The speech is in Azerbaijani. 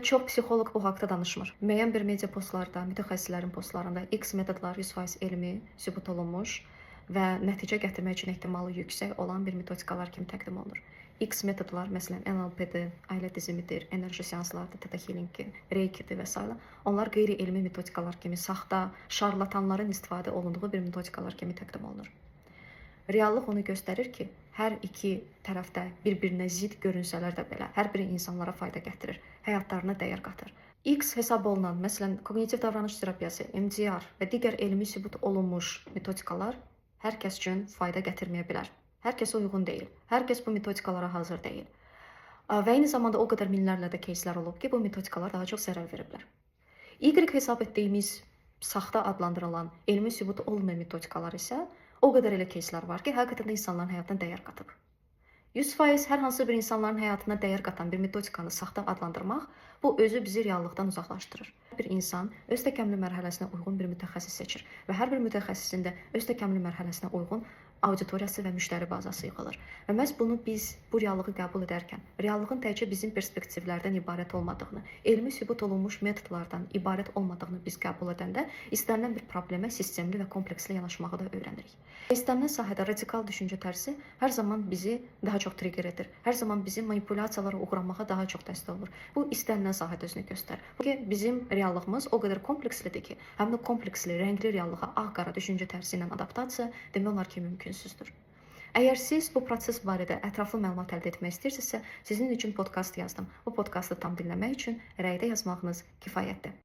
Çox psixoloq bu haqda danışmır. Müəyyən bir media postlarda, mütəxəssislərin postlarında X metodlar 100% elmi, sübut olunmuş və nəticə gətirmək üçün ehtimalı yüksək olan bir metodikalar kimi təqdim olunur. X metodlar, məsələn, NLP-dir, ailə dizimidir, enerji seanslardır, Theta Healing-dir, Reiki-dir və s. Onlar qeyri-elmi metodikalar kimi, saxta, şarlatanların istifadə olunduğu bir metodikalar kimi təqdim olunur. Reallıq onu göstərir ki, hər iki tərəfdə bir-birinə zid görünsələr də belə, hər biri insanlara fayda gətirir, həyatlarına dəyər qatır. X hesab olunan, məsələn, koqnitiv davranış terapiyası, MDR və digər elmi sübut olunmuş metodikalar hər kəs üçün fayda gətirməyə bilər. Hər kəsə uyğun deyil, hər kəs bu metodikalara hazır deyil. Və eyni zamanda o qədər minlərlə də кейslər olub ki, bu metodikalar daha çox zərər veriblər. Y hesab etdiyimiz saxta adlandırılan elmi sübut olmayan metodikalar isə o qədər elə keyslər var ki, həqiqətən də insanların həyatına dəyər qatıb. 100% hər hansı bir insanların həyatına dəyər qatan bir metodikanı saxta adlandırmaq, bu özü bizi reallıqdan uzaqlaşdırır. Bir insan öz təkamül mərhələsinə uyğun bir mütəxəssis seçir və hər bir mütəxəssisin də öz təkamül mərhələsinə uyğun auditoriyası və müştəri bazası yığılır. Və məhz bunu biz bu reallığı qəbul edərkən, reallığın təkcə bizim perspektivlərdən ibarət olmadığını, elmi sübut olunmuş metodlardan ibarət olmadığını biz qəbul edəndə istənilən bir problemə sistemli və kompleksli yanaşmağı da öyrənirik. İstənilən sahədə radikal düşüncə tərzi hər zaman bizi daha çox trigger edir. Hər zaman bizi manipulyasiyalara uğramağa daha çox dəstək olur. Bu istənilən sahədə özünü göstərir. Çünki bizim reallığımız o qədər komplekslidir ki, həmin o kompleksli, rəngli reallığa ağ-qara düşüncə tərzi ilə adaptasiya demək olar ki, mümkünsüzdür. Əgər siz bu proses barədə ətraflı məlumat əldə etmək istəyirsinizsə, sizin üçün podkast yazdım. Bu podkastı tam dinləmək üçün rəydə yazmağınız kifayətdir.